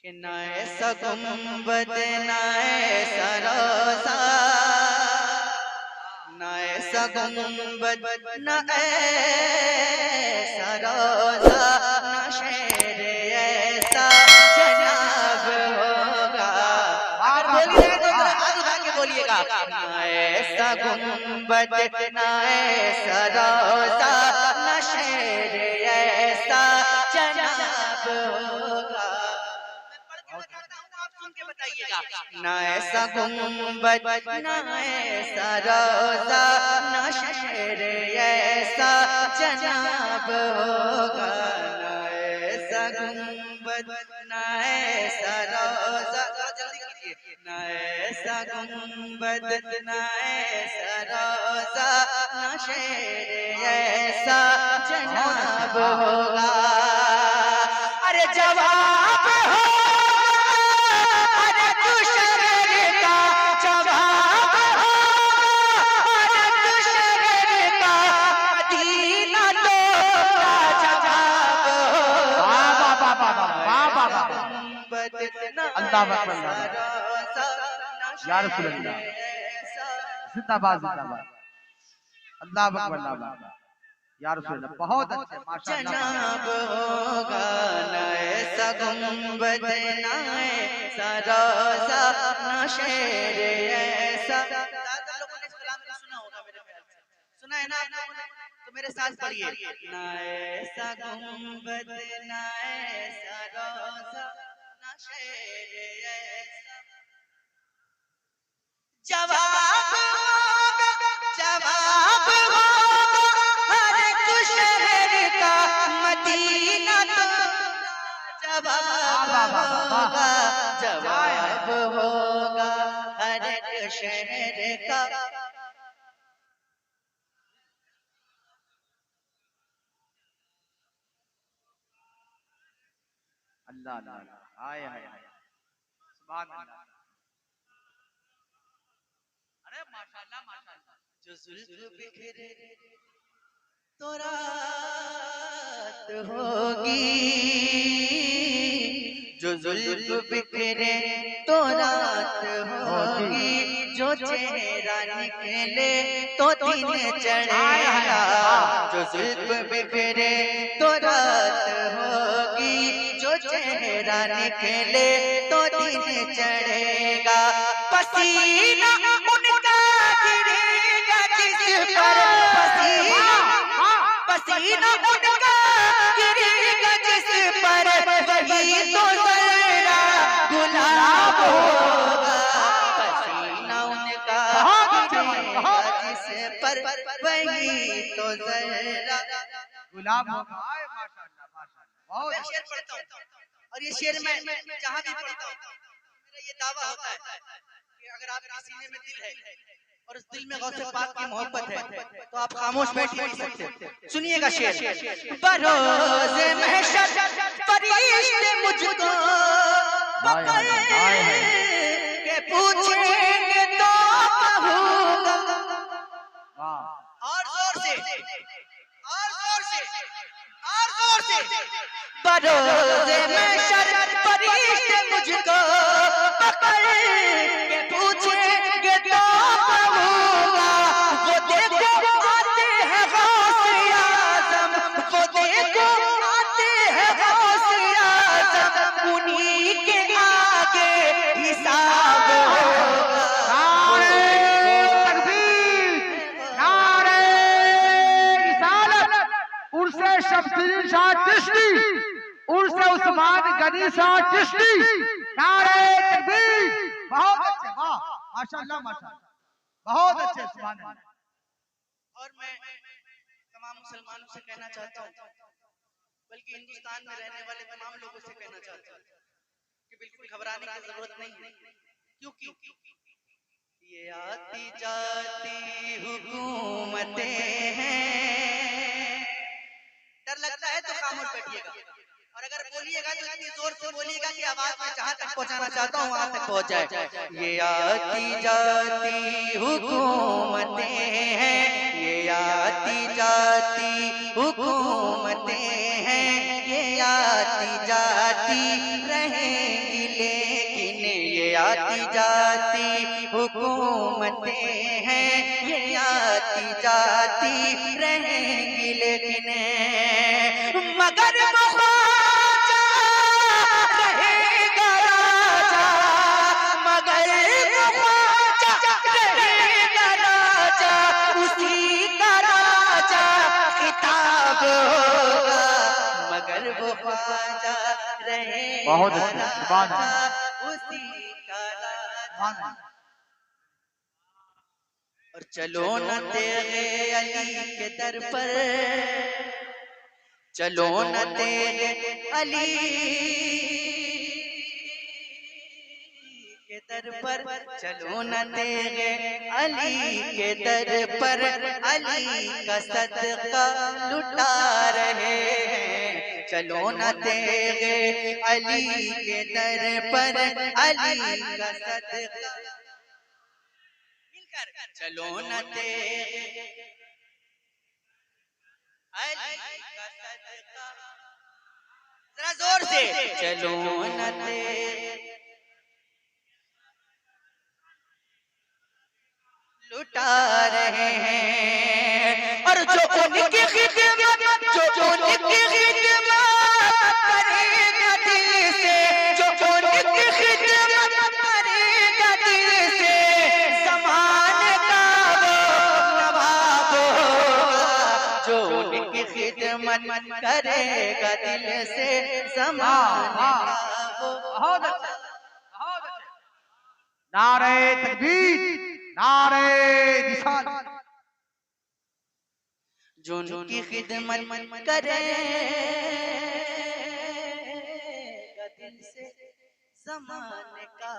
कि न ऐसा गुंबद न ऐसा रोज़ा, न ऐसा गुंबद न ऐसा रोज़ा, न शेर ऐसा जनाब होगा। अगर बोलिए तो हाथ उठा के बोलिएगा, न ऐसा गुंबद न ऐसा रोज़ा, न शेर ऐसा जनाब होगा। न ऐसा गुंबद न ऐसा रोज़ा, न शेर ऐसा जनाब होगा। न ऐसा गुंबद न ऐसा रोज़ा, जल्दी कीजिए। न ऐसा गुंबद न ऐसा रोज़ा, न शेर ऐसा जनाब होगा। अरे जवाब हो या रसूल अल्लाह, जिंदाबाद जिंदाबाद, अल्लाह अकबर या रसूल अल्लाह। बहुत अच्छे माशाअल्लाह। जनाब होगा न ऐसा गुंबद न ऐसा रोज़ा, न शेर ऐसा। लोगों ने इस कलाम को सुना होगा मेरे ख्याल से, सुना है ना आप लोगों ने? तो मेरे साथ पढ़िए। न ऐसा गुंबद न ऐसा रोज़ा, न शेर ऐसा। जवाब होगा, जवाब होगा हर एक शहर का मदीना तो। जवाब होगा, जवाब होगा हर एक शहर का। अल्लाह अल्लाह, हाय हाय हाय, सुभान अल्लाह। अरे माशाअल्लाह माशाअल्लाह। जो जुल्फ बिखरे तो रात होगी, जो जुल्फ बिखरे तो रात होगी, जो चेहरा निकले तो दिन चढ़ेगा। जो जुल्फ बिखरे तो रात होगी, जो चेहरा निकले तो दिन चढ़ेगा। पसीना उनका गिरेगा जिस पर, पसीना उनका गिरेगा जिस पर, वही तो ज़रा गुलाब होगा। पसीना उनका गिरेगा जिस पर, वही तो ज़रा गुलाब होगा। हाय माशाअल्लाह माशाअल्लाह। बहुत शेर पढ़ता हूँ, और ये शेर मैं जहाँ भी पढ़ता हूँ मेरा ये दावा होता है कि अगर आपके सीने में दिल है और उस दिल में गौसे पाक की मोहब्बत है तो आप खामोश बैठ नहीं सकते। सुनिएगा शेर। बरोज़े महशर फरिश्ते मुझको पकड़ के पूछेंगे तो कहूँगा। और जोर से, और जोर से, और जोर से। बरोज़े महशर फरिश्ते मुझको पकड़ के पूछेंगे तो कहूँगा। वो देखो आते हैं गौसे आज़म, वो देखो आते हैं गौसे आज़म, उन्हीं के आगे हिसाब होगा। नारे तकबीर, नारे रिसालत, उर्से शमसीर शाह चिश्ती, उर्से उस्मान गनी शाह चिश्ती, नारे तकबीर। बहुत अच्छे, वाह माशाअल्लाह माशाअल्लाह, बहुत अच्छे, सुभान अल्लाह। और मैं तमाम मुसलमानों से कहना चाहता हूँ, बल्कि हिंदुस्तान में रहने वाले तमाम लोगों से कहना चाहता हूँ कि बिल्कुल घबराने की जरूरत नहीं है। क्योंकि ये आती जाती हुकूमतें हैं। डर लगता है तो खामोश बैठिएगा, और अगर बोलिएगा तो इतनी जोर से बोलिएगा कि आवाज में जहां तक पहुंचाना चाहता हूं वहां तक पहुंच जाए। ये आती जाती हुकूमतें हैं, ये आती जाती हुकूमतें हैं, ये आती जाती रहेंगी, लेकिन ये आती जाती हुकूमतें हैं, ये आती जाती रहेंगी, लेकिन मगर वो ख्वाजा रहेगा राजा, मगर वो ख्वाजा रहेगा राजा, उसी का राजा खिताब होगा, मगर वो ख्वाजा रहेगा बहुत अच्छे, सुभान राजा, अल्लाह, उसी का राजा। सुभान अल्लाह। और चलो न तेरे अली के दर पर, चलो न तेरे अली के दर पर, चलो न तेरे अली के दर पर, अली का सदका लुटा रहे हैं, चलो न तेरे अली के दर पर, अली का सदका, चलो न तेरे अली का सदका, जरा जोर से, चलो न तेरे लुटा रहे हैं, और जो उनकी खिदमत, जो उनकी खिदमत करेगा दिल से, जो उनकी खिदमत करेगा दिल से, ज़माने का वो नवाब होगा, जो उनकी खिदमत करेगा दिल से, ज़माने का वो। बहुत अच्छे, बहुत अच्छे। नारे तकबीर, नारे रिसालत। जो उनकी खिदमत करेगा दिल से, ज़माने का